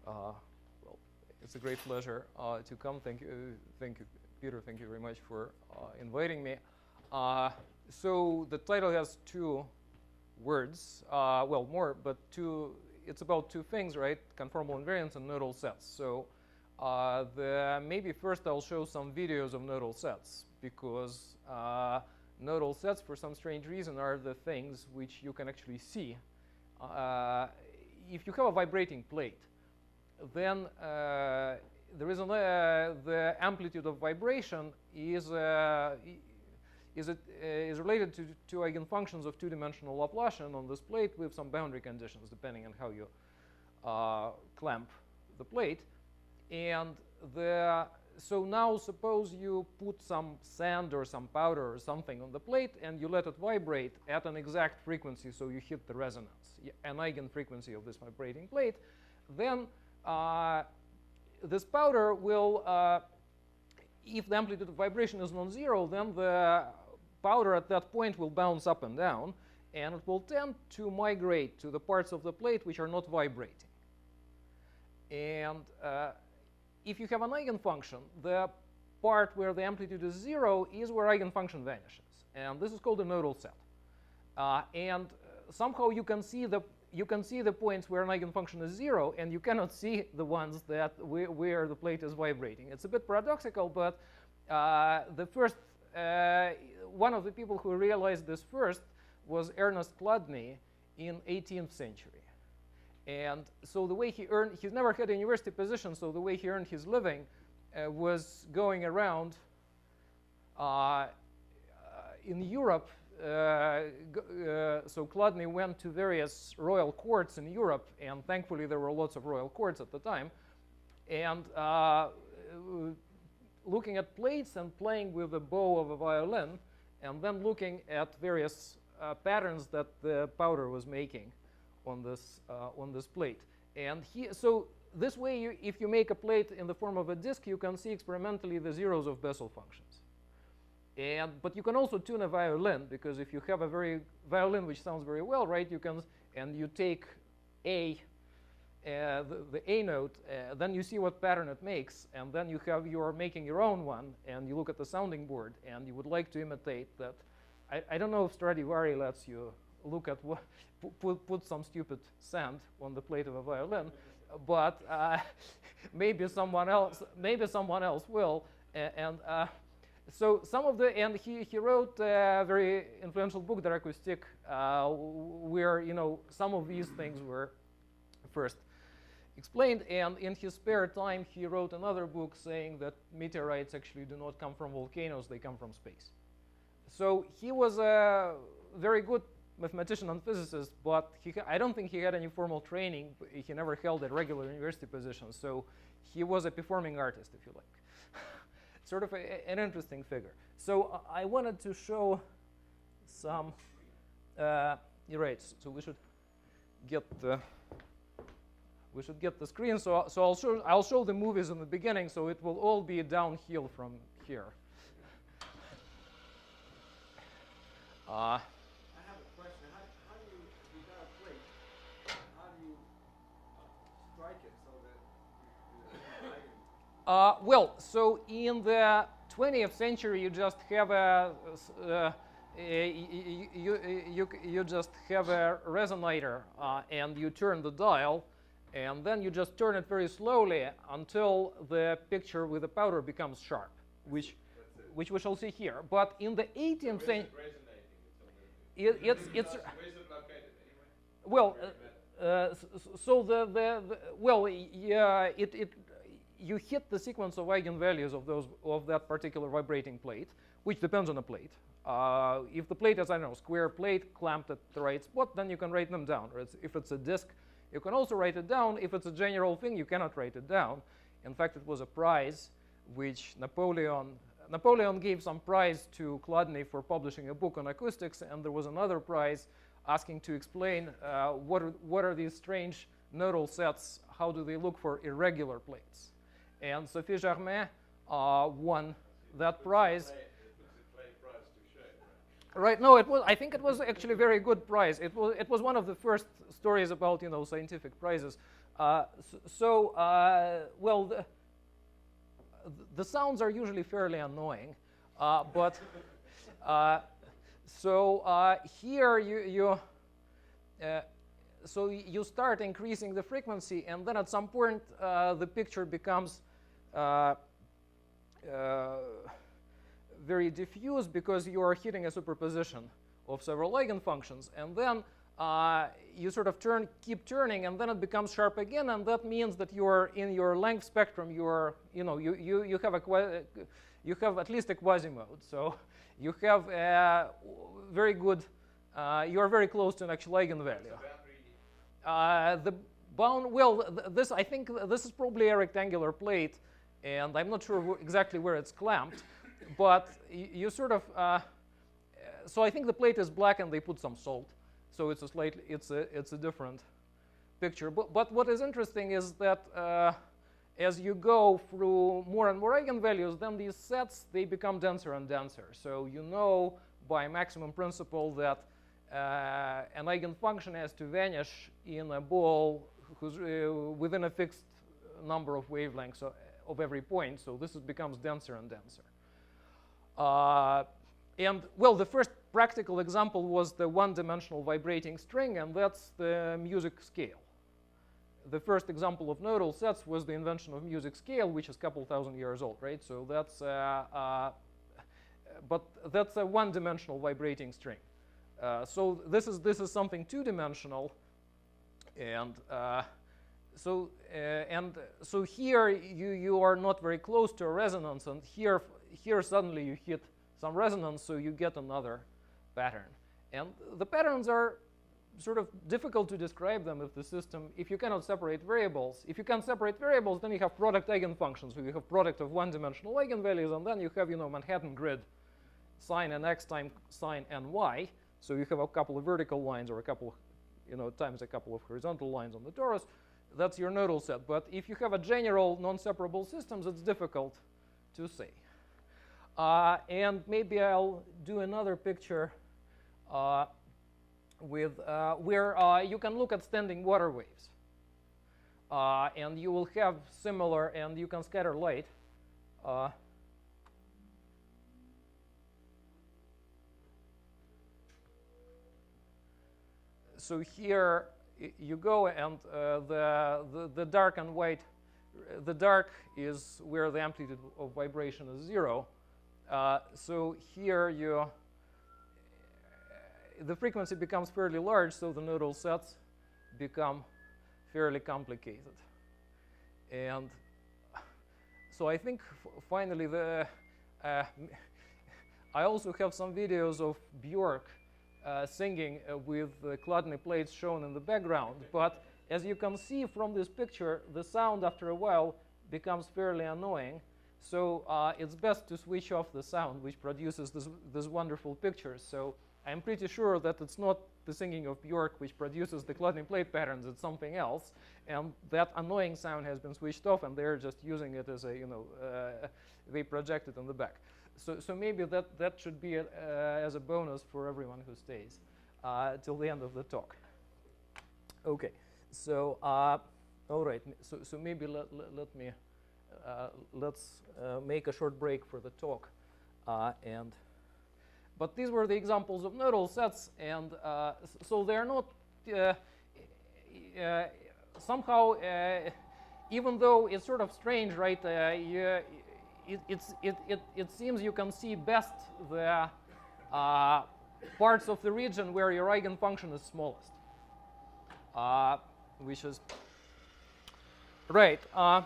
Well, it's a great pleasure to come. Thank you, Peter. Thank you very much for inviting me. So the title has two words. Well, more, but two. It's about two things, right? Conformal invariants and nodal sets. So maybe first I'll show some videos of nodal sets, because nodal sets, for some strange reason, are the things which you can actually see. If you have a vibrating plate, then the amplitude of vibration is related to two eigenfunctions of two-dimensional Laplacian on this plate with some boundary conditions, depending on how you clamp the plate. And so now suppose you put some sand or some powder or something on the plate and you let it vibrate at an exact frequency, so you hit the resonance, an eigenfrequency of this vibrating plate. Then this powder will, if the amplitude of vibration is non-zero, then the powder at that point will bounce up and down, and it will tend to migrate to the parts of the plate which are not vibrating. And if you have an eigenfunction, the part where the amplitude is zero is where eigenfunction vanishes, and this is called a nodal set. And somehow you can see the points where an eigenfunction is zero, and you cannot see the ones that where the plate is vibrating. It's a bit paradoxical, but the first one of the people who realized this first was Ernest Chladni in 18th century. And so the way he earned, he's never had a university position, so the way he earned his living was going around in Europe. So Chladni went to various royal courts in Europe, and thankfully there were lots of royal courts at the time, and looking at plates and playing with the bow of a violin, and then looking at various patterns that the powder was making on this plate. And so this way, if you make a plate in the form of a disk, you can see experimentally the zeros of Bessel functions. But you can also tune a violin, because if you have a violin which sounds very well, right, and you take the A note, then you see what pattern it makes, and then you're making your own one, and you look at the sounding board, and you would like to imitate that. I don't know if Stradivari lets you look at put some stupid sand on the plate of a violin, but maybe someone else will. So he wrote a very influential book, Der Akustik, where some of these things were first explained. And in his spare time, he wrote another book saying that meteorites actually do not come from volcanoes; they come from space. So he was a very good mathematician and physicist, but I don't think he had any formal training. He never held a regular university position, so he was a performing artist, if you like. Sort of an interesting figure. So I wanted to show some. Right. So we should get the screen. So I'll show the movies in the beginning. So it will all be downhill from here. I have a question. How do you, if you got a plate, how do you strike it so that well, so in the 20th century, you just have you just have a resonator, and you turn the dial, and then you just turn it very slowly until the picture with the powder becomes sharp, which we shall see here. But in the 18th century, it's well, so you hit the sequence of eigenvalues of that particular vibrating plate, which depends on the plate. If the plate is, I don't know, square plate clamped at the right spot, then you can write them down. If it's a disk, you can also write it down. If it's a general thing, you cannot write it down. In fact, it was a prize which Napoleon gave some prize to Chladni for publishing a book on acoustics, and there was another prize asking to explain what are these strange nodal sets, how do they look for irregular plates. And Sophie Germain won that prize. Right? No, I think it was actually a very good prize. It was one of the first stories about scientific prizes. Well, the sounds are usually fairly annoying, but here you start increasing the frequency, and then at some point the picture becomes very diffuse because you are hitting a superposition of several eigenfunctions, and then you sort of keep turning, and then it becomes sharp again, and that means that you are in your length spectrum. You have at least a quasi-mode, so you have a very good. You are very close to an actual eigenvalue. The bound. Well, I think this is probably a rectangular plate, and I'm not sure exactly where it's clamped, but you sort of. So I think the plate is black, and they put some salt. So it's a different picture. But what is interesting is that as you go through more and more eigenvalues, then these sets, they become denser and denser. So you know by maximum principle that an eigenfunction has to vanish in a ball who's within a fixed number of wavelengths of every point. So this becomes denser and denser. And well, the first practical example was the one-dimensional vibrating string, and that's the music scale. The first example of nodal sets was the invention of music scale, which is a couple thousand years old, right? So that's, but that's a one-dimensional vibrating string. So this is something two-dimensional, and so here you are not very close to a resonance, and here suddenly you hit some resonance, so you get another pattern. And the patterns are sort of difficult to describe them if you cannot separate variables. If you can separate variables, then you have product eigenfunctions. So you have product of one-dimensional eigenvalues, and then you have Manhattan grid sine n x times sine n y. So you have a couple of vertical lines or a couple, times a couple of horizontal lines on the torus. That's your nodal set. But if you have a general non-separable systems, it's difficult to say. And maybe I'll do another picture where you can look at standing water waves. And you will have similar, and you can scatter light. So here you go, and the dark and white, the dark is where the amplitude of vibration is 0. So here the frequency becomes fairly large, so the nodal sets become fairly complicated. And so I think finally I also have some videos of Björk singing with the Chladni plates shown in the background. But as you can see from this picture, the sound after a while becomes fairly annoying. So it's best to switch off the sound, which produces this wonderful picture. So I'm pretty sure that it's not the singing of Björk which produces the Chladni plate patterns. It's something else. And that annoying sound has been switched off, and they're just using it as a, they project it in the back. So maybe that should be as a bonus for everyone who stays till the end of the talk. OK. So all right. So maybe let's make a short break for the talk. But these were the examples of nodal sets, and so they're not somehow, even though it's sort of strange, right? It seems you can see best the parts of the region where your eigenfunction is smallest, which is right. All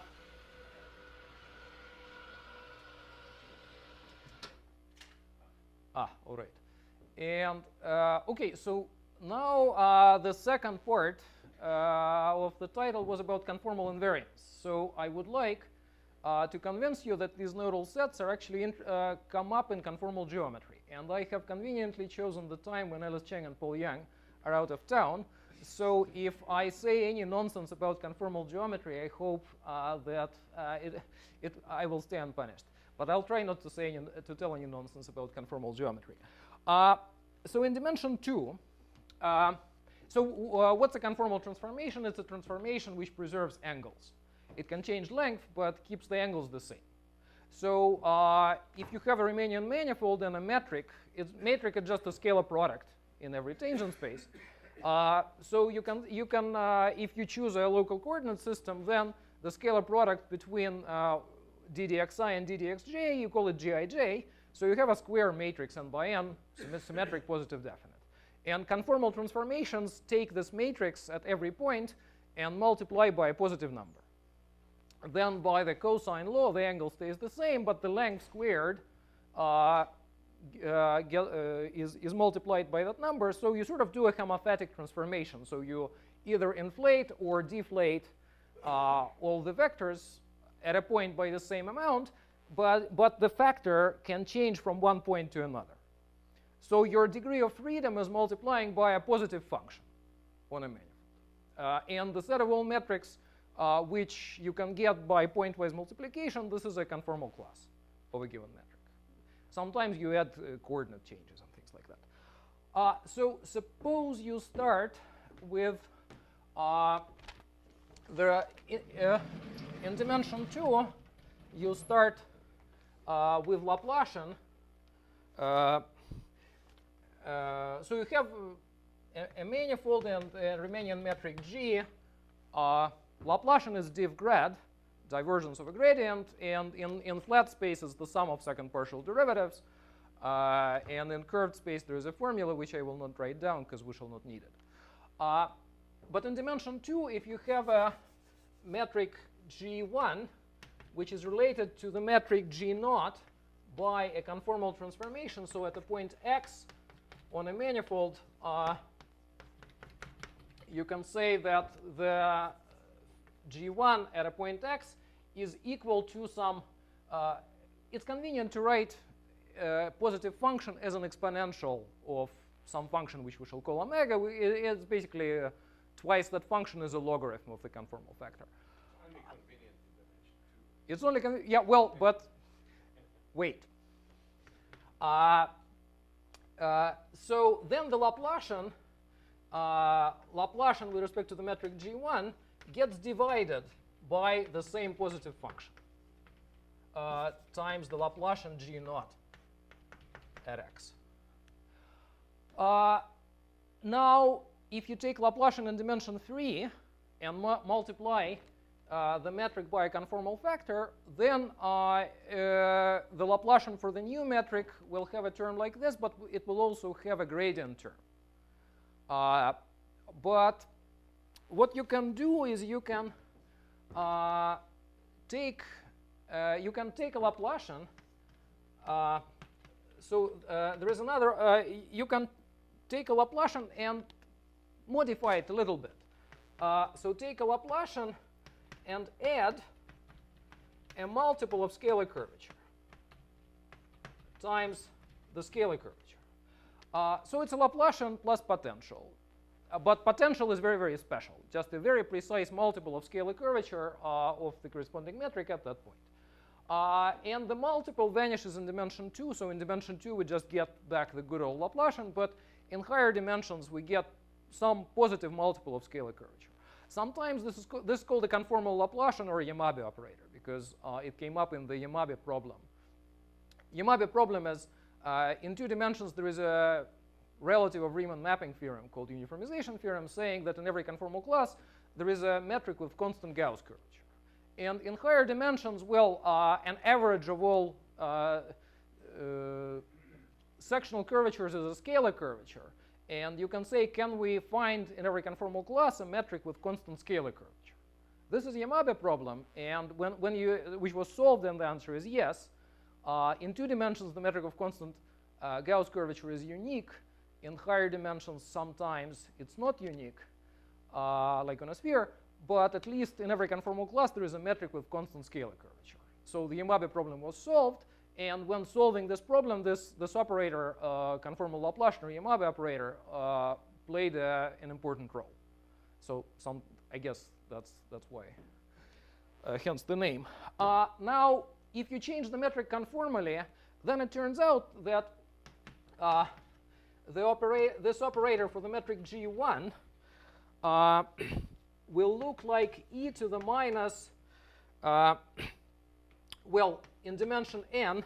right. And OK, so now the second part of the title was about conformal invariance. So I would like to convince you that these nodal sets are actually come up in conformal geometry. And I have conveniently chosen the time when Alice Cheng and Paul Yang are out of town. So if I say any nonsense about conformal geometry, I hope that I will stay unpunished. But I'll try not to tell any nonsense about conformal geometry. So in dimension 2, So what's a conformal transformation? It's a transformation which preserves angles. It can change length, but keeps the angles the same. So if you have a Riemannian manifold and a metric is just a scalar product in every tangent space. So you can if you choose a local coordinate system, then the scalar product between ddxi and ddxj, you call it gij. So you have a square matrix n by n, symmetric, positive, definite. And conformal transformations take this matrix at every point and multiply by a positive number. Then by the cosine law, the angle stays the same, but the length squared is multiplied by that number. So you sort of do a homothetic transformation. So you either inflate or deflate all the vectors at a point by the same amount, but the factor can change from one point to another. So your degree of freedom is multiplying by a positive function on a manifold. And the set of all metrics which you can get by pointwise multiplication, this is a conformal class of a given metric. Sometimes you add coordinate changes and things like that. So suppose you start with in dimension 2, you start with Laplacian. So you have a manifold and a Riemannian metric G. Laplacian is div grad, divergence of a gradient, and in flat spaces the sum of second partial derivatives, and in curved space there is a formula which I will not write down because we shall not need it. But in dimension 2, if you have a metric G1 which is related to the metric G0 by a conformal transformation, so at a point x on a manifold, you can say that the G1 at a point x is equal to some, it's convenient to write a positive function as an exponential of some function which we shall call omega. It's basically twice that function is a logarithm of the conformal factor. Only convenient in dimension 2. It's only convenient, yeah, well, but wait. So then the Laplacian with respect to the metric G1 gets divided by the same positive function times the Laplacian G0 at x. Now, if you take Laplacian in dimension 3 and multiply the metric by a conformal factor, then the Laplacian for the new metric will have a term like this, but it will also have a gradient term. But what you can do is you can take a Laplacian. So there is another. You can take a Laplacian and modify it a little bit. So take a Laplacian and add a multiple of scalar curvature times the scalar curvature. So it's a Laplacian plus potential. But potential is very, very special, just a very precise multiple of scalar curvature of the corresponding metric at that point. And the multiple vanishes in dimension 2. So in dimension 2, we just get back the good old Laplacian. But in higher dimensions, we get some positive multiple of scalar curvature. Sometimes this is called a conformal Laplacian or Yamabe operator, because it came up in the Yamabe problem. Yamabe problem is in 2 dimensions, there is a relative of Riemann mapping theorem called uniformization theorem, saying that in every conformal class there is a metric with constant Gauss curvature. And in higher dimensions, well, an average of all sectional curvatures is a scalar curvature. And you can say, can we find in every conformal class a metric with constant scalar curvature? This is Yamabe problem, and which was solved, and the answer is yes. In 2 dimensions, the metric of constant Gauss curvature is unique. In higher dimensions, sometimes it's not unique, like on a sphere, but at least in every conformal class, there is a metric with constant scalar curvature. So the Yamabe problem was solved, and when solving this problem, this operator, conformal Laplacian or Yamabe operator, played an important role. So I guess that's why, hence the name. Now, if you change the metric conformally, then it turns out that this operator for the metric G1 will look like e to the minus, well, in dimension n,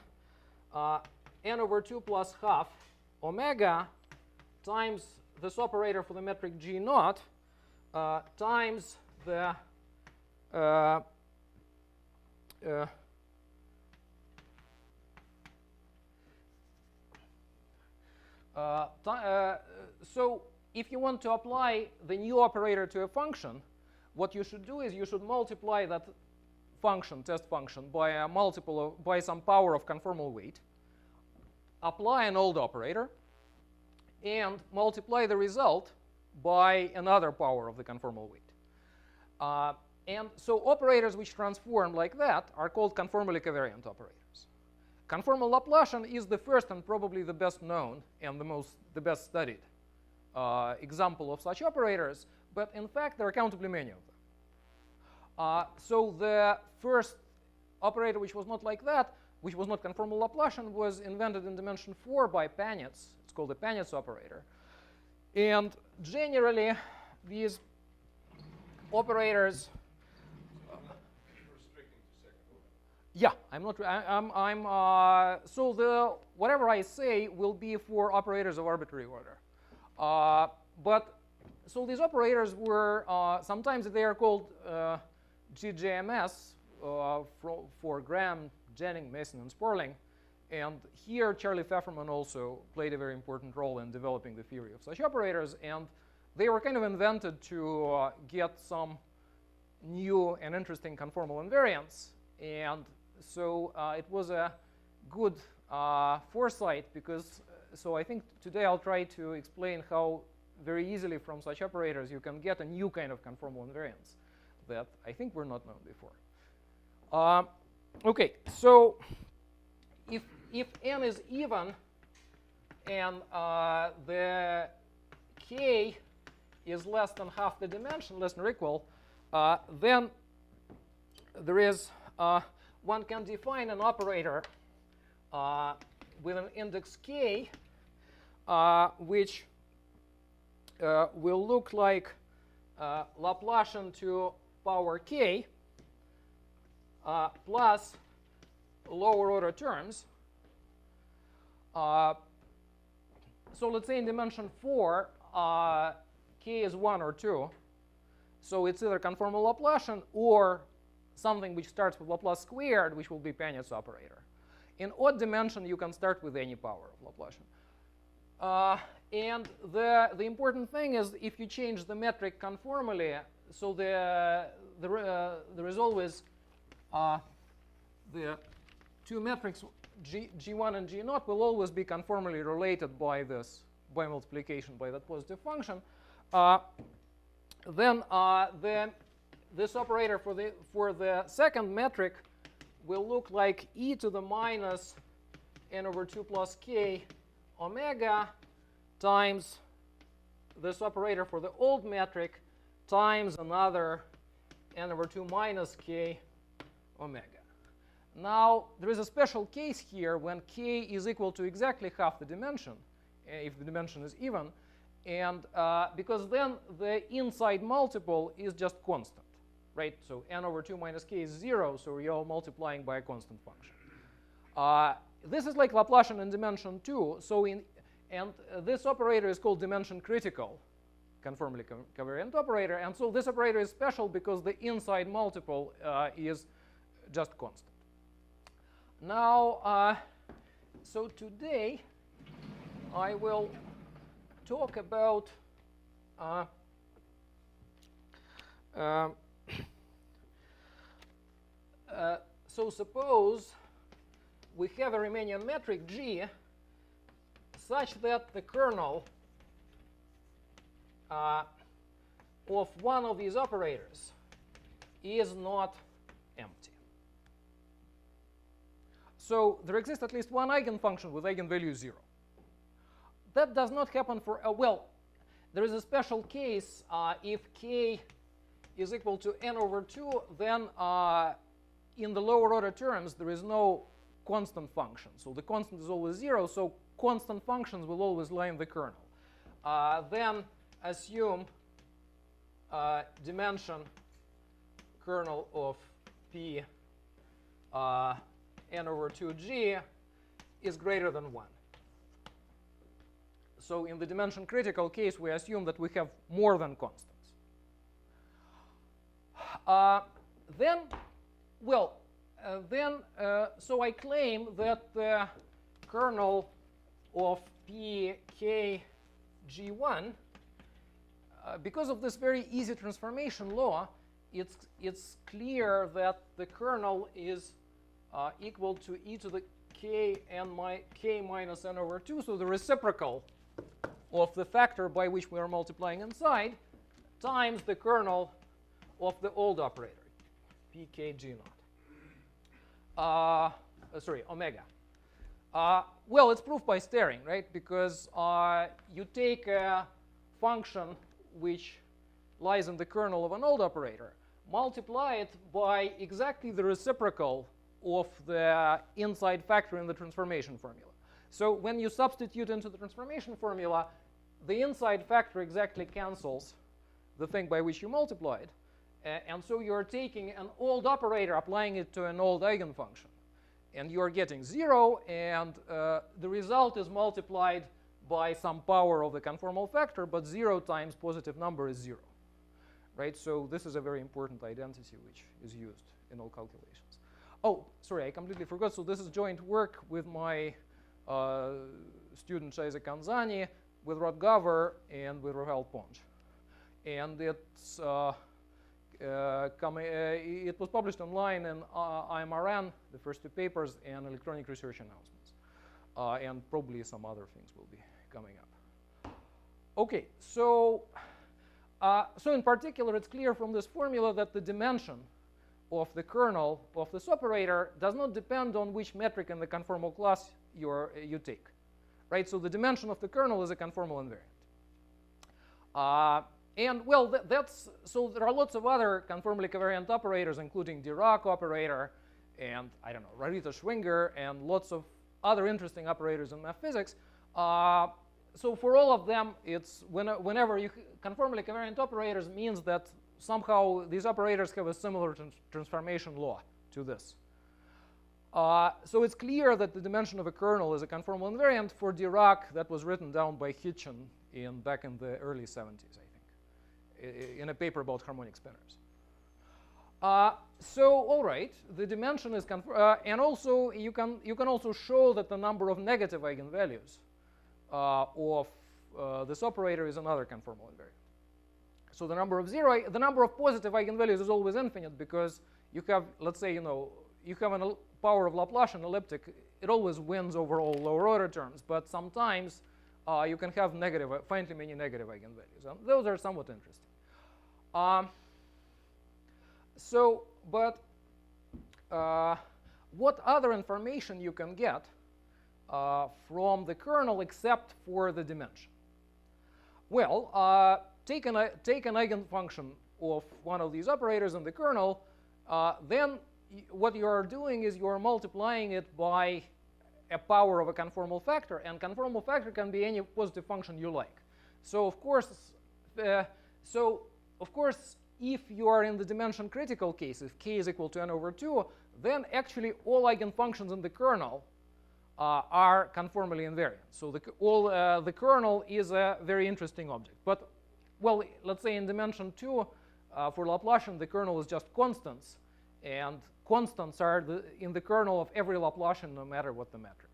n over 2 plus half omega times this operator for the metric g naught times the so if you want to apply the new operator to a function, what you should do is you should multiply that function, test function, by a multiple of, by some power of conformal weight, apply an old operator, and multiply the result by another power of the conformal weight. And so operators which transform like that are called conformally covariant operators. Conformal Laplacian is the first and probably the best known and the best studied example of such operators, but in fact there are countably many of them. So the first operator which was not like that, which was not conformal Laplacian, was invented in dimension 4 by Paneitz. It's called the Paneitz operator. And generally, these operators. Yeah, I'm not. So the whatever I say will be for operators of arbitrary order. But so these operators were sometimes they are called GJMS for Graham, Jennings, Mason, and Sperling. And here, Charlie Pfefferman also played a very important role in developing the theory of such operators. And they were kind of invented to get some new and interesting conformal invariants. And so it was a good foresight because, so I think today I'll try to explain how very easily from such operators you can get a new kind of conformal invariants that I think were not known before. Okay, so if n is even and the k is less than half the dimension, less than or equal, then there is one can define an operator with an index k, which will look like Laplacian to power k plus lower order terms. So let's say in dimension 4, k is 1 or 2. So it's either conformal Laplacian or something which starts with Laplace squared, which will be Paneitz operator. In odd dimension, you can start with any power of Laplacian. And the important thing is if you change the metric conformally, so there is always the two metrics G1 and G0 will always be conformally related by this, by multiplication by that positive function. Then this operator for the second metric will look like e to the minus n over 2 plus k omega times this operator for the old metric times another n over 2 minus k omega. Now, there is a special case here when k is equal to exactly half the dimension, if the dimension is even, and because then the inside multiple is just constant, right? So n over 2 minus k is 0, so you're multiplying by a constant function. This is like Laplacian in dimension 2, so this operator is called dimension critical, conformally covariant operator, and so this operator is special because the inside multiple is just constant. Now, so today I will talk about so suppose we have a Riemannian metric G such that the kernel of one of these operators is not empty. So there exists at least one eigenfunction with eigenvalue 0. That does not happen for, well, there is a special case if k is equal to n over 2, then in the lower order terms there is no constant function. So the constant is always 0, so constant functions will always lie in the kernel. Then assume dimension kernel of P n over 2g is greater than 1. So in the dimension critical case, we assume that we have more than constants. So I claim that the kernel of PKG1, because of this very easy transformation law, it's clear that the kernel is equal to e to the k minus n over 2, so the reciprocal of the factor by which we are multiplying inside times the kernel of the old operator, pkg naught. Sorry, omega. Well, it's proof by staring, right? Because you take a function which lies in the kernel of an old operator, multiply it by exactly the reciprocal of the inside factor in the transformation formula. So when you substitute into the transformation formula, the inside factor exactly cancels the thing by which you multiplied. And so you're taking an old operator, applying it to an old eigenfunction. And you're getting 0, and the result is multiplied by some power of the conformal factor, but 0 times positive number is 0. Right? So this is a very important identity which is used in all calculations. Oh, sorry, I completely forgot. So this is joint work with my student Yaiza Canzani, with Gover and with Raphael Ponge. And it's it was published online in IMRN, the first 2 papers, and electronic research announcements. And probably some other things will be coming up. OK, so in particular, it's clear from this formula that the dimension of the kernel of this operator does not depend on which metric in the conformal class you take. Right? So the dimension of the kernel is a conformal invariant. And well, so there are lots of other conformally covariant operators, including Dirac operator, and I don't know, Rarita-Schwinger, and lots of other interesting operators in math physics. So for all of them, it's whenever you conformally covariant operators means that somehow these operators have a similar transformation law to this. So it's clear that the dimension of a kernel is a conformal invariant. For Dirac, that was written down by Hitchin back in the early 70s, I think, in a paper about harmonic spinners. So all right, the dimension is and also you can also show that the number of negative eigenvalues of this operator is another conformal invariant. So the number of positive eigenvalues is always infinite because you have, let's say, you have a power of Laplacian elliptic. It always wins over all lower order terms, but sometimes you can have finitely many negative eigenvalues. And those are somewhat interesting. What other information you can get from the kernel except for the dimension? Well, take an eigenfunction of one of these operators in the kernel, then what you are doing is you are multiplying it by a power of a conformal factor, and conformal factor can be any positive function you like. So of course, if you are in the dimension critical case, if k is equal to n over 2, then actually all eigenfunctions in the kernel are conformally invariant. So the kernel is a very interesting object. But well, let's say in dimension 2, for Laplacian, the kernel is just constants, and constants are in the kernel of every Laplacian, no matter what the metric.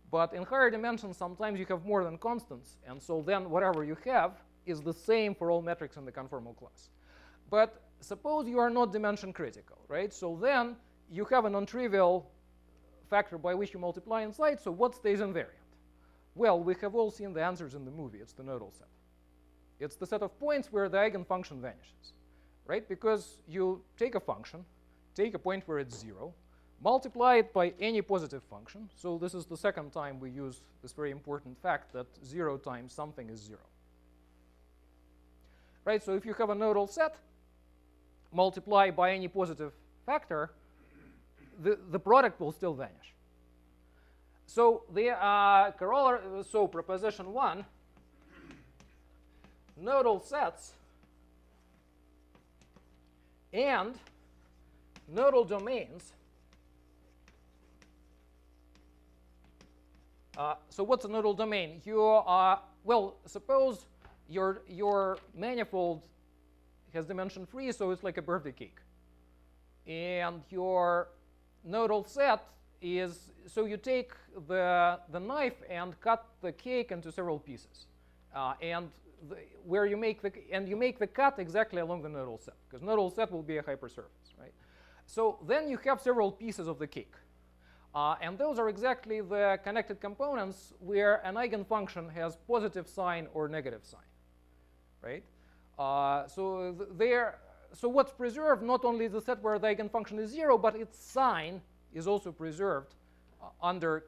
But in higher dimensions, sometimes you have more than constants, and so then whatever you have is the same for all metrics in the conformal class. But suppose you are not dimension critical, right? So then you have a nontrivial factor by which you multiply inside, so what stays invariant? Well, we have all seen the answers in the movie. It's the Nodal set. It's the set of points where the eigenfunction vanishes, right? Because you take a function, take a point where it's 0, multiply it by any positive function. So this is the second time we use this very important fact that 0 times something is 0. Right? So if you have a nodal set, multiply by any positive factor, the product will still vanish. So the corollary, so proposition 1, nodal sets And nodal domains. So what's a nodal domain? Well, suppose your manifold has dimension 3, so it's like a birthday cake. And your nodal set is, so you take the knife and cut the cake into several pieces. You make the cut exactly along the nodal set, because nodal set will be a hypersurface, right? So then you have several pieces of the cake. And those are exactly the connected components where an eigenfunction has positive sign or negative sign, right? So what's preserved, not only the set where the eigenfunction is 0, but its sign is also preserved under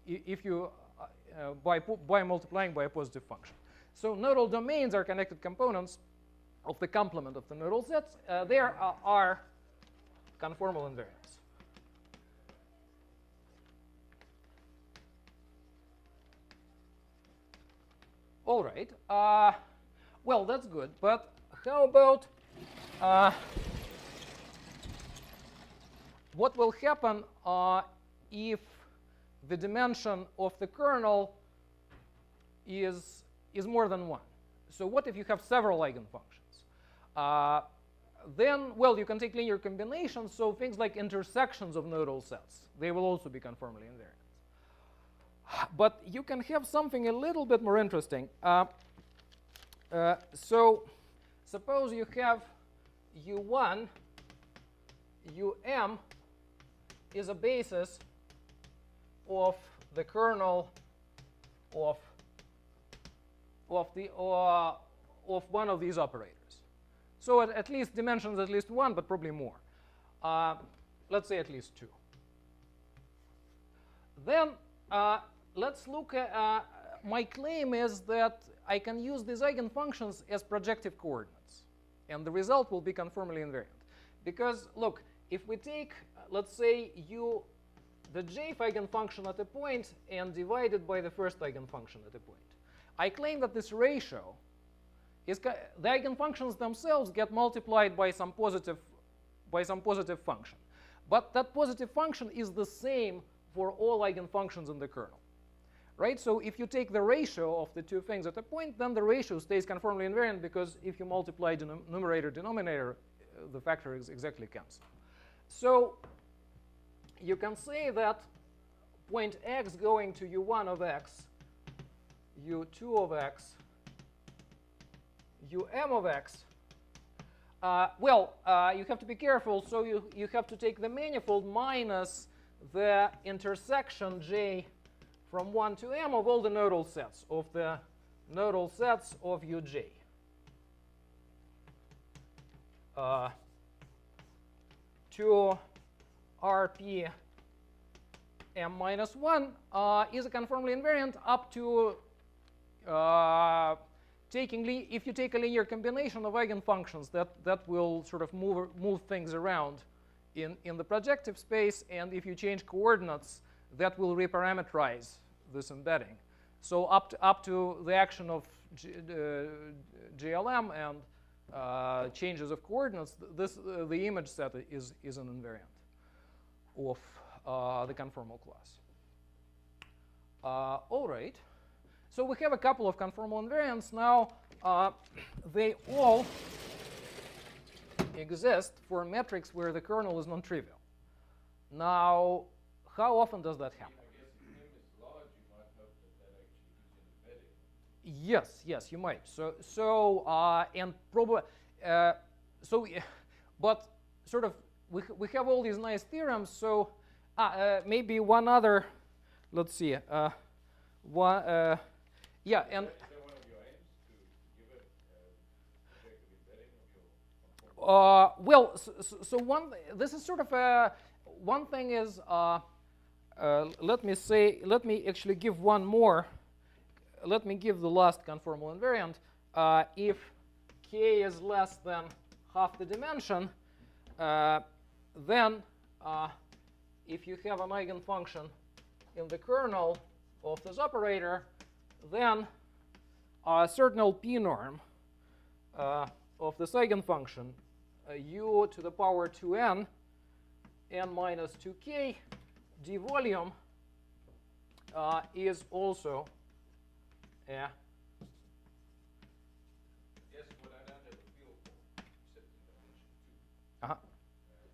if you by multiplying by a positive function. So nodal domains are connected components of the complement of the nodal sets. There are conformal invariants. All right. Well, that's good. But how about what will happen if the dimension of the kernel is more than 1? So what if you have several eigenfunctions? Then, well, you can take linear combinations. So things like intersections of nodal sets, they will also be conformally invariant. But you can have something a little bit more interesting. So suppose you have U1, Um is a basis of the kernel of one of these operators. So at least dimensions at least 1, but probably more. Let's say at least 2. Then let's look at, my claim is that I can use these eigenfunctions as projective coordinates. And the result will be conformally invariant. Because, look, if we take, let's say, the jth eigenfunction at a point and divide it by the first eigenfunction at a point, I claim that this ratio is, the eigenfunctions themselves get multiplied by some positive function. But that positive function is the same for all eigenfunctions in the kernel. Right? So if you take the ratio of the two things at a point, then the ratio stays conformally invariant, because if you multiply numerator denominator, the factor is exactly cancelled. So you can say that point x going to u1 of x, u2 of x, um of x, you have to be careful. So you have to take the manifold minus the intersection j from 1 to m of all the nodal sets of uj. To Rp m minus 1 is a conformally invariant up to if you take a linear combination of eigenfunctions that will sort of move things around in the projective space, and if you change coordinates, that will reparameterize this embedding. So up to the action of GLM and changes of coordinates, the image set is an invariant of the conformal class. All right. So we have a couple of conformal invariants now. They all exist for a matrix where the kernel is non-trivial. How often does that happen? I guess if m is large, you might hope that actually is an embedding. Yes, you might. But sort of we have all these nice theorems. So maybe one other. Let's see. Yeah, and. Is that one of your aims, to give it projective embedding of your conformal? This is sort of one thing is. Let me actually give one more. Let me give the last conformal invariant. If k is less than half the dimension, then if you have an eigenfunction in the kernel of this operator, then a certain LP norm of this eigenfunction u to the power 2n, n minus 2k, d volume is also a Yes, what I don't have a feel for, except in dimension 2, uh-huh. is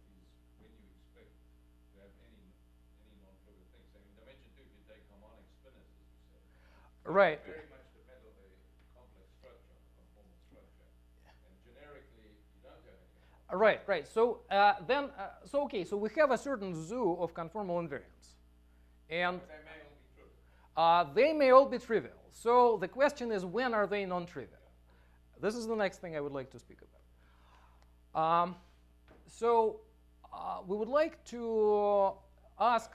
when you expect to have any non-trivial things. And in dimension 2, if you take harmonic spinners, as you say, Right. very much depend on the complex structure, the conformal structure. And generically, you don't have any. Right, right. So okay, so we have a certain zoo of conformal invariants. And They may all be true. they may all be trivial. So the question is, when are they non-trivial? This is the next thing I would like to speak about. We would like to ask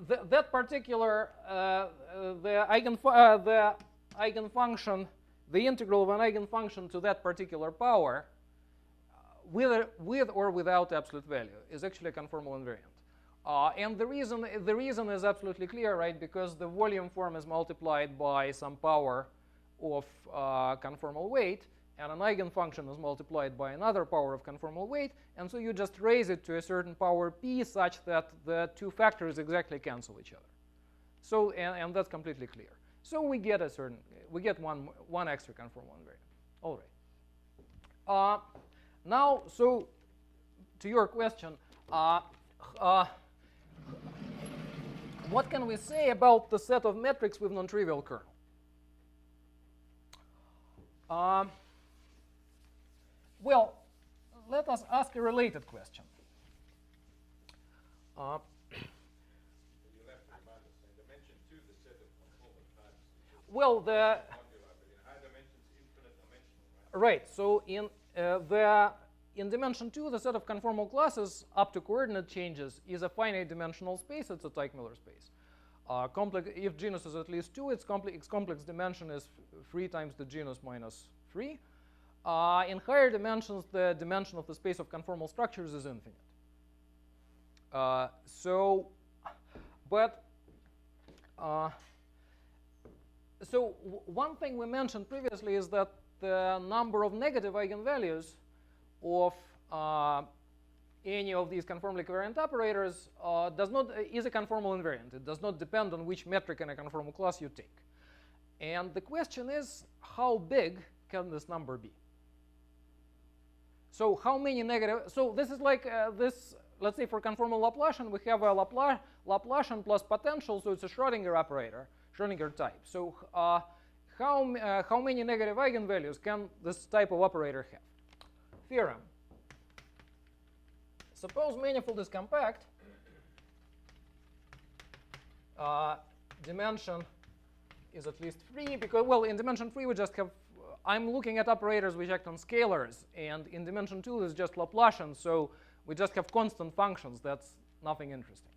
that particular the eigenfunction, the integral of an eigenfunction to that particular power, with or without absolute value, is actually a conformal invariant. And the reason is absolutely clear, right? Because the volume form is multiplied by some power of conformal weight, and an eigenfunction is multiplied by another power of conformal weight, and so you just raise it to a certain power p such that the two factors exactly cancel each other. So and that's completely clear. So we get one extra conformal invariant. All right. Now, so to your question. What can we say about the set of metrics with non-trivial kernel? Well, let us ask a related question. You'll have to remind us, in dimension 2, the set of conformal types is Well, modular, but in high dimensions, infinite dimensional, right? right. So in dimension 2, the set of conformal classes up to coordinate changes is a finite dimensional space. It's a Teichmüller space. If genus is at least 2, its complex dimension is 3 times the genus minus 3. In higher dimensions, the dimension of the space of conformal structures is infinite. One thing we mentioned previously is that the number of negative eigenvalues of any of these conformally covariant operators is a conformal invariant. It does not depend on which metric in a conformal class you take. And the question is, how big can this number be? So how many negative? So this is like this. Let's say for conformal Laplacian, we have a Laplacian plus potential, so it's a Schrodinger operator, Schrodinger type. So how many negative eigenvalues can this type of operator have? Theorem. Suppose manifold is compact. Dimension is at least 3, because, well, in dimension 3 we just have, I'm looking at operators which act on scalars, and in dimension 2 is just Laplacian, so we just have constant functions. That's nothing interesting.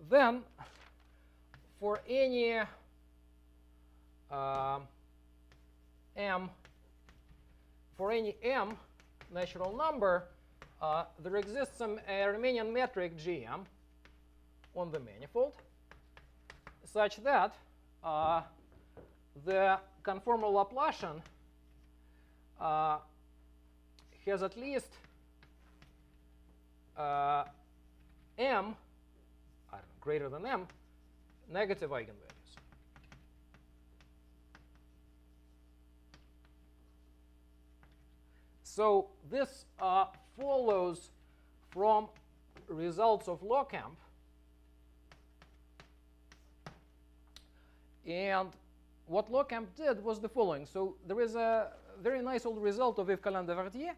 Then for any m natural number, there exists a Riemannian metric GM on the manifold such that the conformal Laplacian has at least m, I don't know, greater than m, negative eigenvalues. So this follows from results of Locamp. And what Locamp did was the following. So there is a very nice old result of Yves-Calin-Devardier,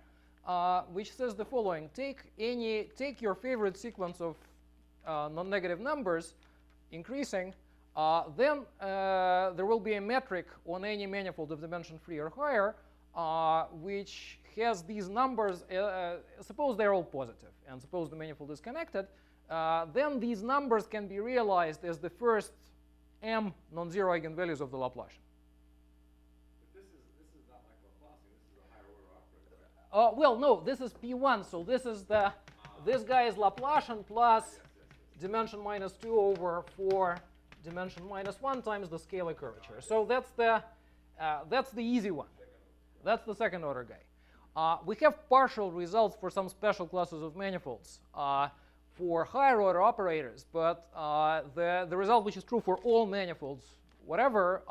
which says the following: take your favorite sequence of non-negative numbers, increasing, then there will be a metric on any manifold of dimension 3 or higher, which has these numbers. Suppose they're all positive, and suppose the manifold is connected, then these numbers can be realized as the first m non-zero eigenvalues of the Laplacian. But this is not like Laplacian. This is a higher order operator. Well, no, this is P1, so this is this guy is Laplacian plus dimension minus 2 over 4 dimension -1 times the scalar curvature. So that's the easy one. That's the second order guy. We have partial results for some special classes of manifolds for higher order operators, but the result which is true for all manifolds, whatever,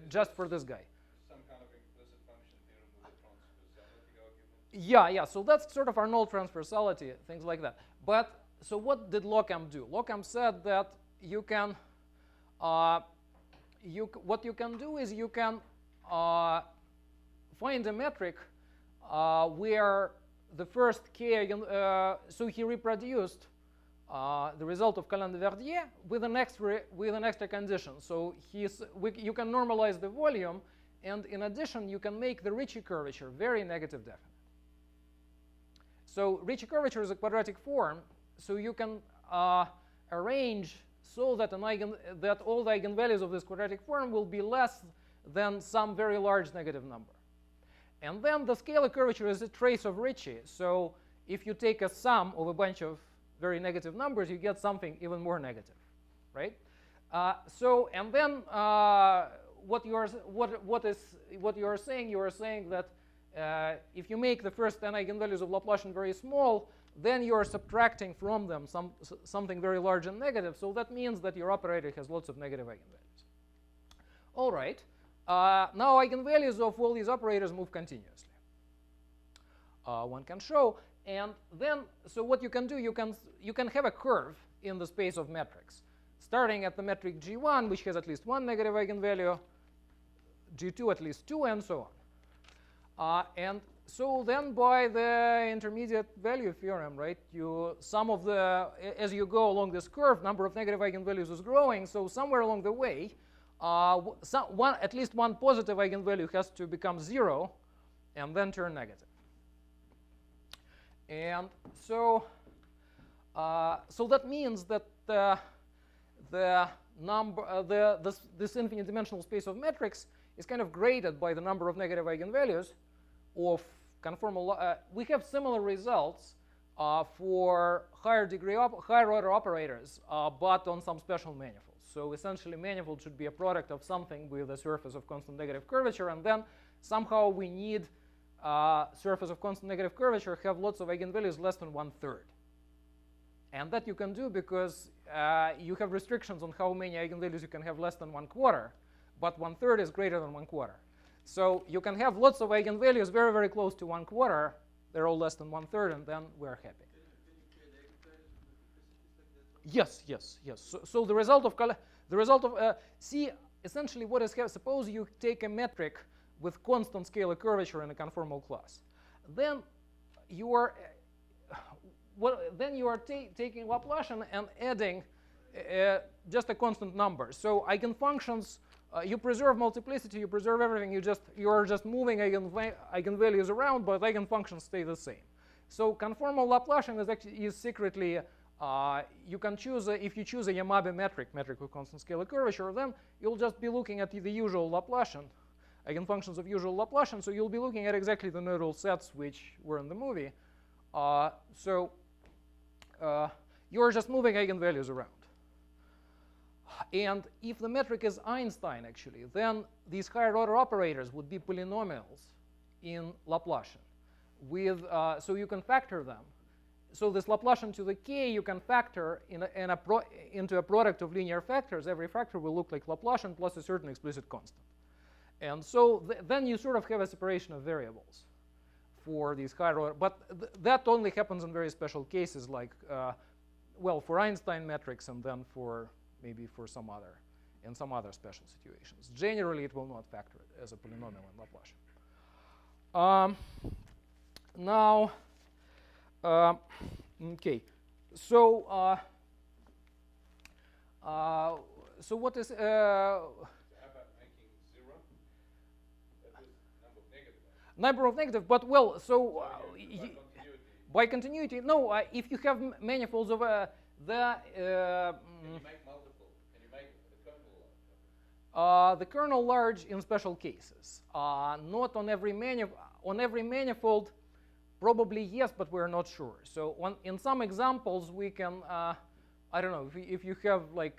just for this guy. Some kind of implicit function theorem with a transversality argument? Yeah. So that's sort of our null transversality, things like that. But so what did Lockham do? Lockham said that you can, what you can do is you can find a metric where the first k, so he reproduced the result of Calandre-Verdier with an extra condition. So you can normalize the volume, and in addition, you can make the Ricci curvature very negative definite. So Ricci curvature is a quadratic form, so you can arrange so that all the eigenvalues of this quadratic form will be less than some very large negative number. And then the scalar curvature is a trace of Ricci. So if you take a sum of a bunch of very negative numbers, you get something even more negative, right? And then what you are saying that if you make the first n eigenvalues of Laplacian very small, then you are subtracting from them something very large and negative. So that means that your operator has lots of negative eigenvalues. All right. Now eigenvalues of all these operators move continuously. One can show. And then, so what you can do, you can have a curve in the space of metrics, starting at the metric G1, which has at least one negative eigenvalue, G2 at least two, and so on. And so then by the intermediate value theorem, right, as you go along this curve, number of negative eigenvalues is growing. So somewhere along the way, at least one positive eigenvalue has to become 0 and then turn negative. And so that means that this infinite dimensional space of metrics is kind of graded by the number of negative eigenvalues of conformal. We have similar results for higher order operators, but on some special manifolds. So essentially, manifold should be a product of something with a surface of constant negative curvature, and then somehow we need surface of constant negative curvature have lots of eigenvalues less than 1/3. And that you can do because you have restrictions on how many eigenvalues you can have less than 1/4, but 1/3 is greater than 1/4. So you can have lots of eigenvalues very, very close to 1/4. They're all less than 1/3, and then we're happy. Yes. So the result of see, essentially what is suppose you take a metric with constant scalar curvature in a conformal class, then you are taking Laplacian and adding just a constant number. So eigenfunctions, you preserve multiplicity, you preserve everything. You are just moving eigenvalues around, but eigenfunctions stay the same. So conformal Laplacian is secretly you can choose if you choose a Yamabe metric with constant scalar curvature, then you'll just be looking at the usual Laplacian. Eigenfunctions of usual Laplacian, so you'll be looking at exactly the nodal sets which were in the movie. You're just moving eigenvalues around. And if the metric is Einstein, actually, then these higher order operators would be polynomials in Laplacian. So you can factor them. So this Laplacian to the k you can factor into a product of linear factors. Every factor will look like Laplacian plus a certain explicit constant. And so then you sort of have a separation of variables for these higher order. But that only happens in very special cases, like, for Einstein metrics, and then maybe for some other special situations. Generally, it will not factor it as a polynomial in Laplacian. Now, okay. So, so what is number of negative, but well, so by continuity, no. If you have manifolds of can you make multiple? Can you make the kernel large? The kernel large in special cases, not on every manifold. On every manifold, probably yes, but we're not sure. So in some examples, we can I don't know, if you have like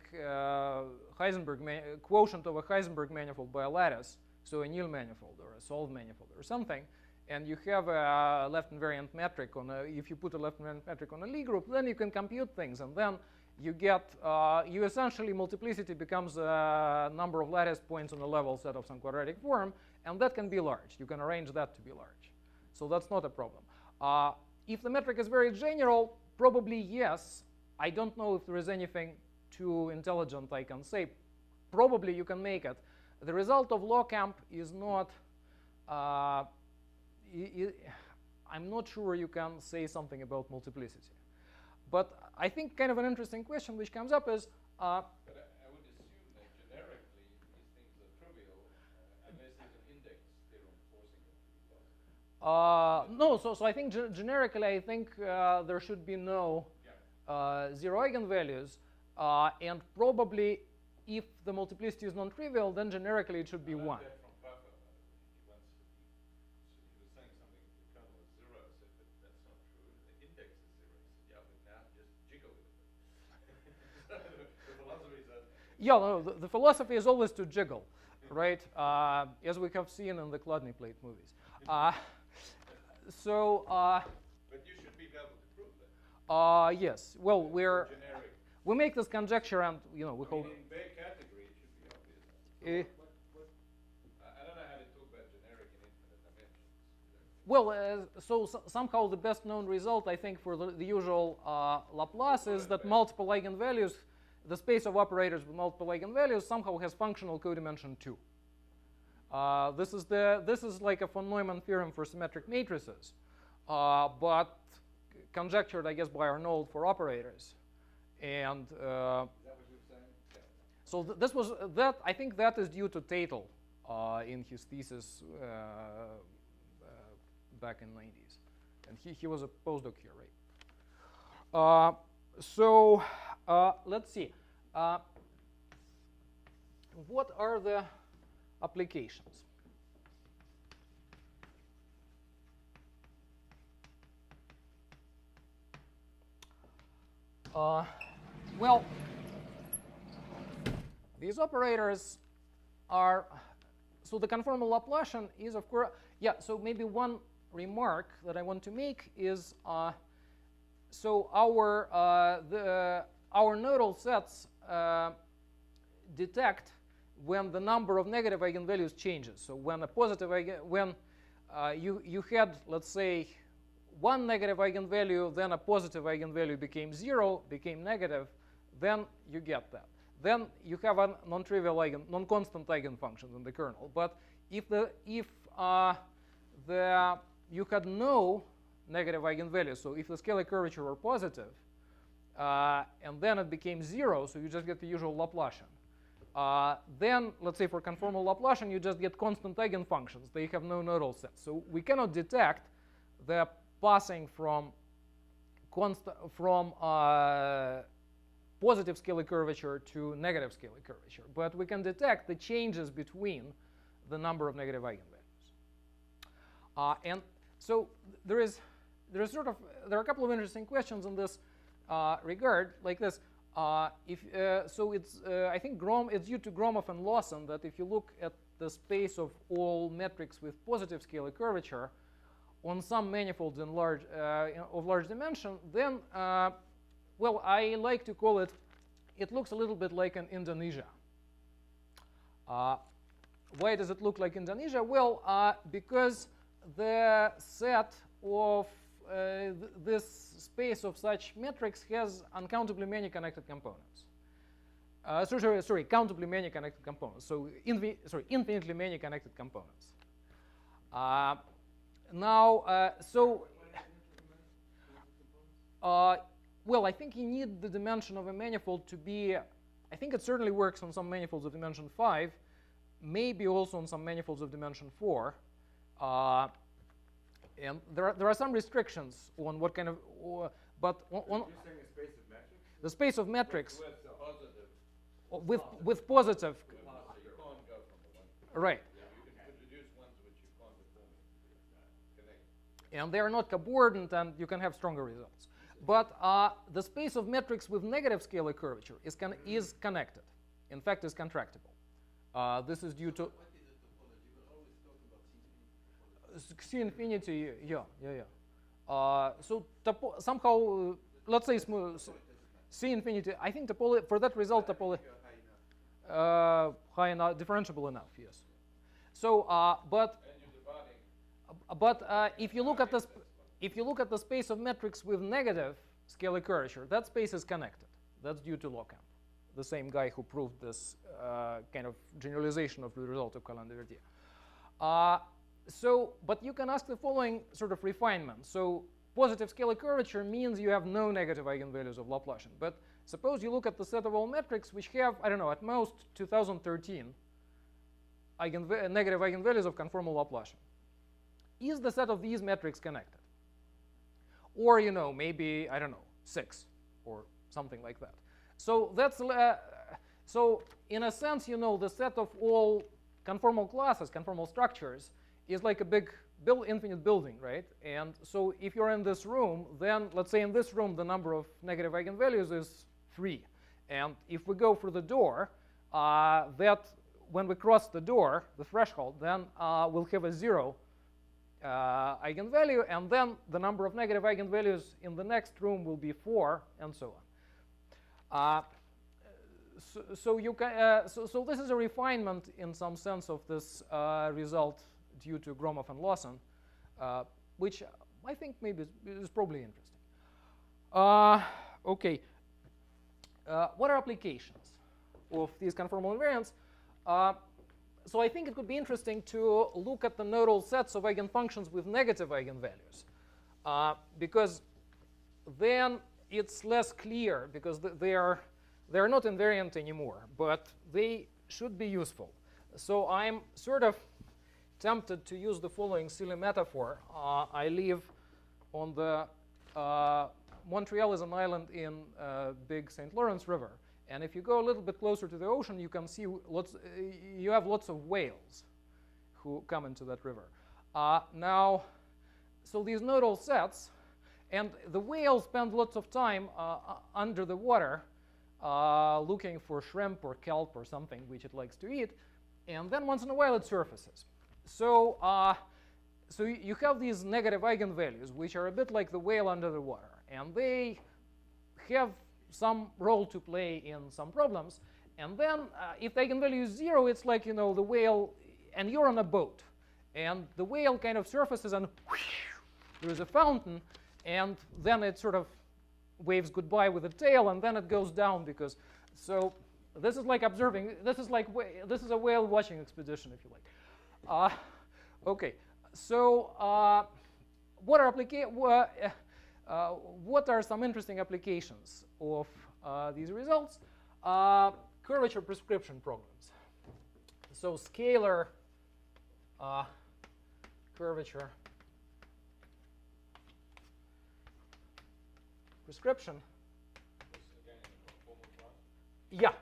quotient of a Heisenberg manifold by a lattice, so a nil manifold or a solved manifold or something, and you have a left invariant metric on if you put a left invariant metric on a Lie group, then you can compute things, and then you get, you essentially, multiplicity becomes a number of lattice points on a level set of some quadratic form, and that can be large. You can arrange that to be large. So that's not a problem. If the metric is very general, probably yes. I don't know if there is anything too intelligent I can say. Probably you can make it. The result of log-amp is not, I'm not sure you can say something about multiplicity. But I think kind of an interesting question which comes up is, but I would assume that generically these things are trivial unless there's an index theorem forcing them to be positive. no, so I think generically, I think there should be no zero eigenvalues, and probably if the multiplicity is non-trivial, then generically it should be 1. That from Raphael, he was saying something, the kernel is 0. I said, but that's not true. The index is 0. He said, yeah, but now just jiggle it. The philosophy is that. Yeah, no, the philosophy is always to jiggle, right? As we have seen in the Chladni plate movies. But you should be able to prove that. Yes. Well, Generic. we make this conjecture, and we hold. In Bay category, it should be obvious. I don't know how to talk about generic in infinite dimensions. Well, so somehow the best known result, I think, for the usual Laplace is that multiple eigenvalues, the space of operators with multiple eigenvalues, somehow has functional codimension 2. This is like a von Neumann theorem for symmetric matrices, but conjectured, I guess, by Arnold for operators. And Is that what you were saying? Yeah. so this was that. I think that is due to Tatel in his thesis back in the 90s, and he was a postdoc here, right? So let's see. What are the applications? Well, these operators are, so the conformal Laplacian is, of course, yeah, so maybe one remark that I want to make is, so our nodal sets detect when the number of negative eigenvalues changes. So when a positive you had, let's say, one negative eigenvalue, then a positive eigenvalue became 0, became negative, then you get that. Then you have a non-trivial non-constant eigenfunction in the kernel. But if you had no negative eigenvalue, so if the scalar curvature were positive, and then it became 0, so you just get the usual Laplacian. Then, let's say for conformal Laplacian, you just get constant eigenfunctions. They have no nodal sets. So we cannot detect the passing from positive scalar curvature to negative scalar curvature. But we can detect the changes between the number of negative eigenvalues. And so there are a couple of interesting questions in this regard, like this. So it's I think it's due to Gromov and Lawson that if you look at the space of all metrics with positive scalar curvature on some manifolds of large dimension, then well, I like to call it, it looks a little bit like an Indonesia. Why does it look like Indonesia? Well, because the set of this space of such metrics has uncountably many connected components. Sorry, countably many connected components. So infinitely many connected components. Well, I think you need the dimension of a manifold to be, I think it certainly works on some manifolds of dimension 5, maybe also on some manifolds of dimension 4. And there are some restrictions on what kind of, but You're saying a space of metrics? the space of metrics With positive. with positive, So you can't go from the one. right. Yeah, you can introduce ones which you can't conformally connect. And they are not cobordant, and you can have stronger results. But the space of metrics with negative scalar curvature is connected. In fact, is contractible. This is due to What is the topology? We're always talking about C infinity. Yeah. So somehow, let's say C infinity. I think topology for that result topology high enough, differentiable enough. Yes. So, but if you look at the space of metrics with negative scalar curvature, that space is connected. That's due to Locamp, the same guy who proved this kind of generalization of the result of Calandre-Verdier. But you can ask the following sort of refinement. So positive scalar curvature means you have no negative eigenvalues of Laplacian. But suppose you look at the set of all metrics which have, I don't know, at most 2013 negative eigenvalues of conformal Laplacian. Is the set of these metrics connected? Or, maybe, I don't know, 6 or something like that. So that's so in a sense, the set of all conformal classes, conformal structures, is like a big infinite building, right? And so if you're in this room, then let's say in this room the number of negative eigenvalues is 3. And if we go through the door, that when we cross the door, the threshold, then we'll have a 0 eigenvalue, and then the number of negative eigenvalues in the next room will be 4, and so on. So this is a refinement in some sense of this result due to Gromov and Lawson, which I think maybe is probably interesting. Okay. What are applications of these conformal invariants? So I think it could be interesting to look at the nodal sets of eigenfunctions with negative eigenvalues, because then it's less clear, because they are not invariant anymore, but they should be useful. So I'm sort of tempted to use the following silly metaphor. I live on the Montreal is an island in big St. Lawrence River. And if you go a little bit closer to the ocean, you can see you have lots of whales who come into that river. Now, so these nodal sets, and the whales spend lots of time under the water looking for shrimp or kelp or something which it likes to eat, and then once in a while it surfaces. So, so you have these negative eigenvalues, which are a bit like the whale under the water, and they have some role to play in some problems. And then if the eigenvalue is 0, it's like, the whale, and you're on a boat, and the whale kind of surfaces, and whoosh, there's a fountain, and then it sort of waves goodbye with a tail, and then it goes down, because so this is like observing. This is a whale watching expedition, if you like. Okay, so what are some interesting applications of these results? Curvature prescription problems. So scalar curvature prescription. Yeah,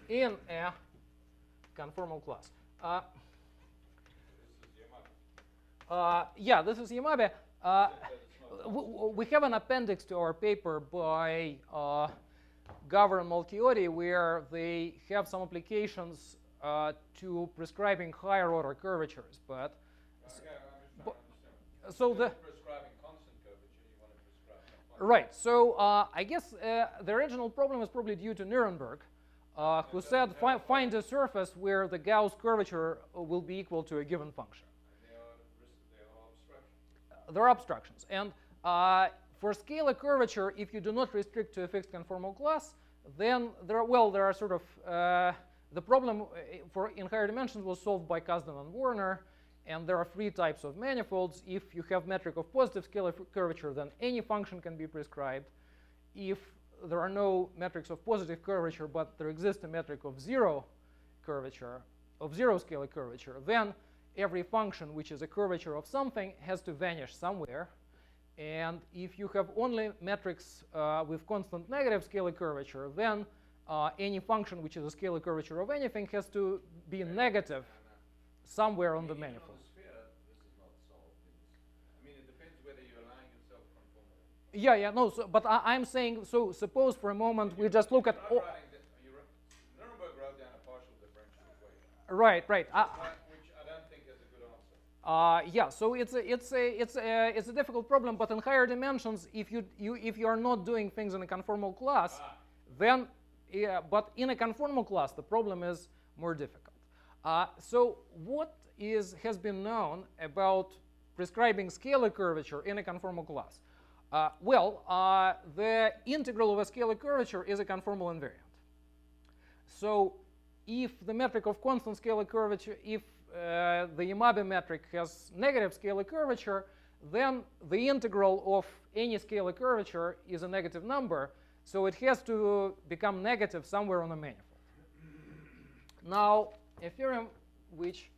in a conformal class. Yeah, this is Yamabe. We have an appendix to our paper by Gover and Malchiodi, where they have some applications to prescribing higher order curvatures. But so the prescribing constant curvature, you want to prescribe right. So I guess the original problem is probably due to Nuremberg, who said find a surface where the Gauss curvature will be equal to a given function. There are obstructions. And for scalar curvature, if you do not restrict to a fixed conformal class, then there are sort of the problem in higher dimensions was solved by Kasdan and Warner, and there are 3 types of manifolds. If you have metric of positive scalar curvature, then any function can be prescribed. If there are no metrics of positive curvature, but there exists a metric of zero curvature, of zero scalar curvature, then every function which is a curvature of something has to vanish somewhere. And if you have only metrics with constant negative scalar curvature, then any function which is a scalar curvature of anything has to be negative somewhere on the manifold. This is not solved. I mean, it depends whether you align yourself conformally. Yeah, yeah, no, so, but I'm saying, so suppose for a moment we just look at Nuremberg wrote down a partial differential equation. Right, right. Which I don't think is a good answer. Yeah, so it's a difficult problem, but in higher dimensions, if you are not doing things in a conformal class, then but in a conformal class the problem is more difficult. So what has been known about prescribing scalar curvature in a conformal class? The integral of a scalar curvature is a conformal invariant. So if the metric of constant scalar curvature, if the Yamabe metric has negative scalar curvature, then the integral of any scalar curvature is a negative number, so it has to become negative somewhere on a manifold. Now, a theorem which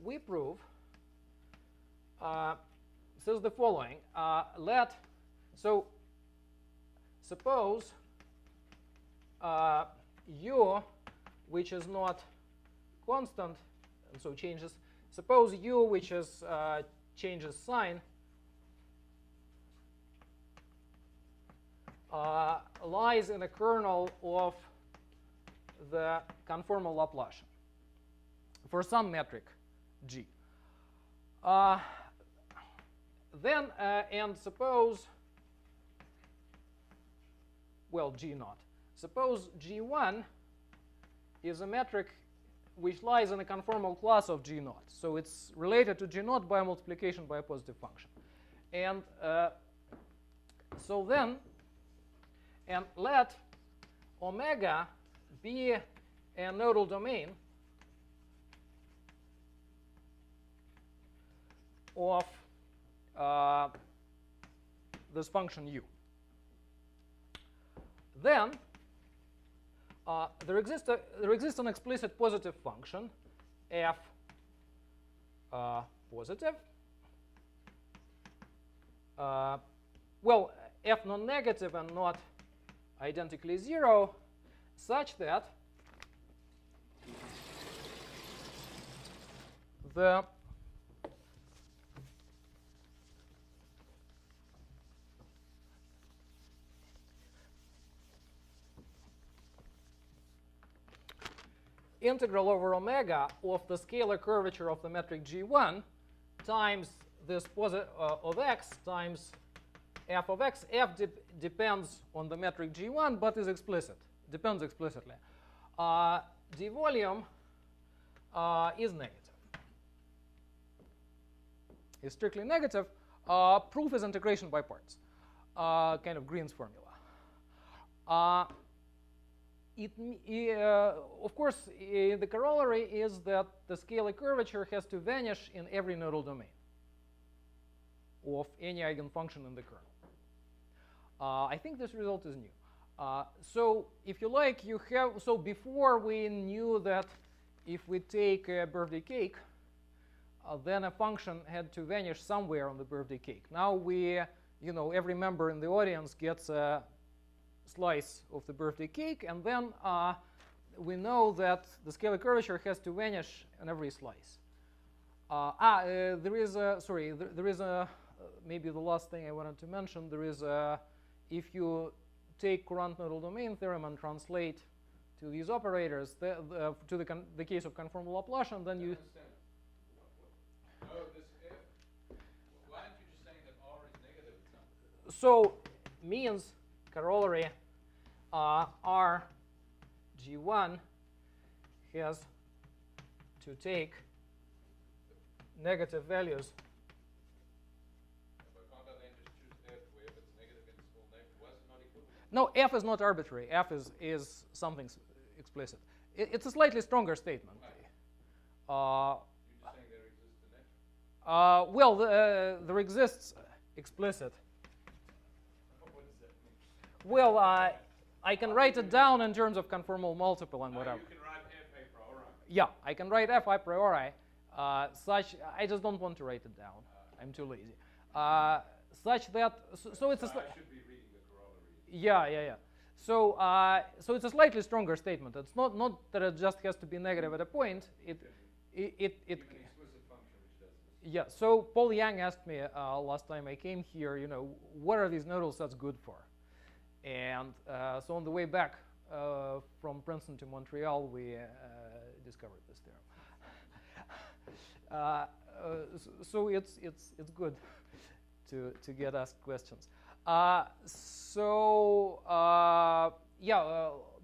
we prove says the following. So suppose u, which is not constant, and so changes. Suppose u, which is changes sign, lies in a kernel of the conformal Laplacian for some metric g. Then and suppose, well, g naught. Suppose g1 is a metric which lies in a conformal class of g naught. So it's related to g naught by multiplication by a positive function. And so then, and let omega be a nodal domain of this function u. Then there exists an explicit positive function f positive. Well, f non-negative and not identically 0, such that the integral over omega of the scalar curvature of the metric g1 times this of x times f of x. F depends on the metric g1, but is explicit, depends explicitly. The volume is negative. Is strictly negative. Proof is integration by parts, kind of Green's formula. Of course, the corollary is that the scalar curvature has to vanish in every nodal domain of any eigenfunction in the kernel. I think this result is new. So if you like, you have, so before we knew that if we take a birthday cake, then a function had to vanish somewhere on the birthday cake. Now we, every member in the audience gets a slice of the birthday cake, and then we know that the scalar curvature has to vanish in every slice. There is a, maybe the last thing I wanted to mention, there is a, if you take Courant nodal domain theorem and translate to these operators, to the case of conformal Laplacian, then you... Why aren't you just saying that R is negative at some point? So means corollary R G1 has to take negative values. But can't I then just choose F where if it's negative in small name? Why is it not equivalent? No, F is not arbitrary. F is something explicit. It's a slightly stronger statement. You're just saying there exists an F? Well, there exists explicit. What does that mean? Well, I can write it down in terms of conformal multiple and whatever. You can write F a priori. Yeah, I can write F a priori. Such, I just don't want to write it down. I'm too lazy. Such that, so it's a. I should be reading the corollary. Yeah. So, so it's a slightly stronger statement. It's not that it just has to be negative at a point. Even explicit function which does this. Yeah, so Paul Yang asked me last time I came here, you know, what are these nodal sets good for? And so on the way back from Princeton to Montreal, we discovered this theorem. So it's good to get asked questions.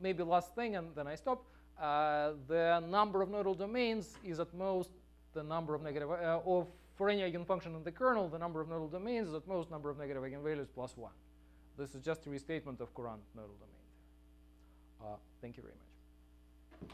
Maybe last thing, and then I stop. The number of nodal domains is at most the number of negative, or for any eigenfunction in the kernel, the number of nodal domains is at most number of negative eigenvalues plus 1. This is just a restatement of Courant nodal domain. Thank you very much.